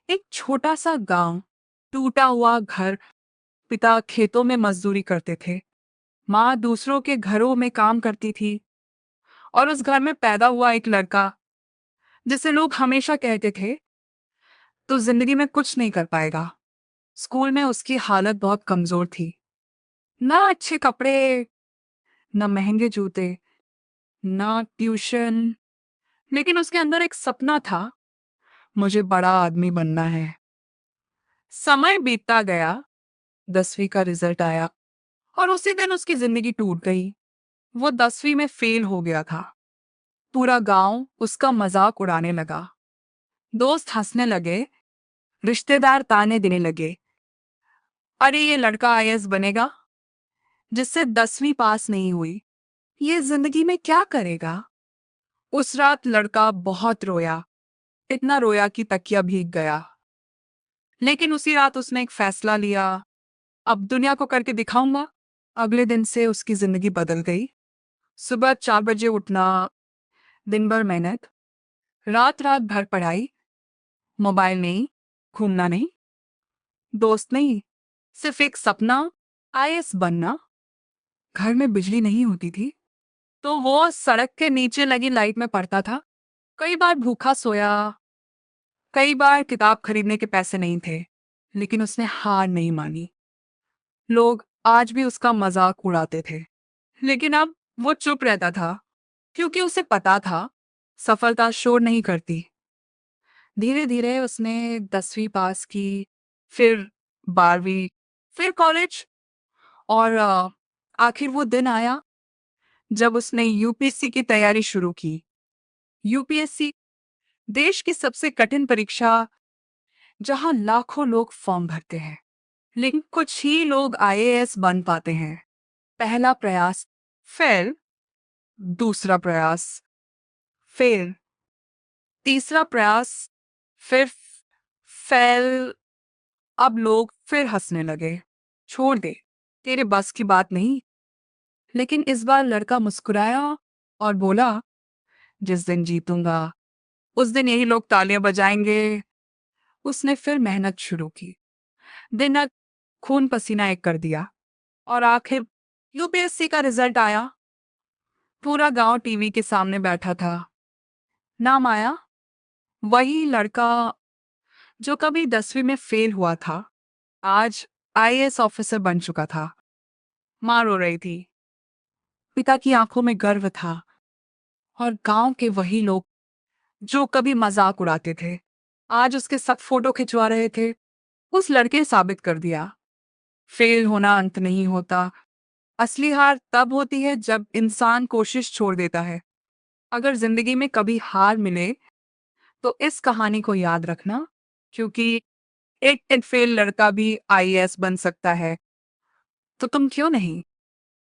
एक छोटा सा गांव, टूटा हुआ घर। पिता खेतों में मजदूरी करते थे। माँ दूसरों के घरों में काम करती थी। और उस घर में पैदा हुआ एक लड़का जिसे लोग हमेशा कहते थे तो जिंदगी में कुछ नहीं कर पाएगा। स्कूल में उसकी हालत बहुत कमजोर थी। ना अच्छे कपड़े, न महंगे जूते, ना ट्यूशन। लेकिन उसके अंदर एक सपना था, मुझे बड़ा आदमी बनना है। समय बीतता गया। 10वीं का रिजल्ट आया और उसी दिन उसकी जिंदगी टूट गई। वो 10वीं में फेल हो गया था। पूरा गांव उसका मजाक उड़ाने लगा। दोस्त हंसने लगे, रिश्तेदार ताने देने लगे। अरे ये लड़का आईएएस बनेगा जिससे 10वीं पास नहीं हुई, ये जिंदगी में क्या करेगा। उस रात लड़का बहुत रोया, इतना रोया कि तकिया भीग गया। लेकिन उसी रात उसने एक फैसला लिया, अब दुनिया को करके दिखाऊंगा। अगले दिन से उसकी जिंदगी बदल गई। सुबह 4 बजे उठना, दिन भर मेहनत, रात रात भर पढ़ाई, मोबाइल नहीं, घूमना नहीं, दोस्त नहीं, सिर्फ एक सपना, आईएएस बनना। घर में बिजली नहीं होती थी तो वो सड़क के नीचे लगी लाइट में पढ़ता था। कई बार भूखा सोया, कई बार किताब खरीदने के पैसे नहीं थे, लेकिन उसने हार नहीं मानी। लोग आज भी उसका मजाक उड़ाते थे, लेकिन अब वो चुप रहता था क्योंकि उसे पता था सफलता शोर नहीं करती। धीरे धीरे उसने 10वीं पास की, फिर 12वीं, फिर कॉलेज। और आखिर वो दिन आया जब उसने यूपीएससी की तैयारी शुरू की। यूपीएससी देश की सबसे कठिन परीक्षा, जहां लाखों लोग फॉर्म भरते हैं लेकिन कुछ ही लोग आईएएस बन पाते हैं। पहला प्रयास फेल, दूसरा प्रयास फेल, तीसरा प्रयास फिर फेल। अब लोग फिर हंसने लगे। छोड़ दे, तेरे बस की बात नहीं। लेकिन इस बार लड़का मुस्कुराया और बोला, जिस दिन जीतूंगा उस दिन यही लोग तालियां बजाएंगे। उसने फिर मेहनत शुरू की, दिन रात खून पसीना एक कर दिया। और आखिर यूपीएससी का रिजल्ट आया। पूरा गांव टीवी के सामने बैठा था। नाम आया, वही लड़का जो कभी 10वीं में फेल हुआ था, आज आईएएस ऑफिसर बन चुका था। माँ रो रही थी, पिता की आंखों में गर्व था। और गांव के वही लोग जो कभी मजाक उड़ाते थे, आज उसके साथ फोटो खिंचवा रहे थे। उस लड़के ने साबित कर दिया, फेल होना अंत नहीं होता। असली हार तब होती है जब इंसान कोशिश छोड़ देता है। अगर जिंदगी में कभी हार मिले तो इस कहानी को याद रखना, क्योंकि एक फेल लड़का भी आईएएस बन सकता है। तो तुम क्यों नहीं।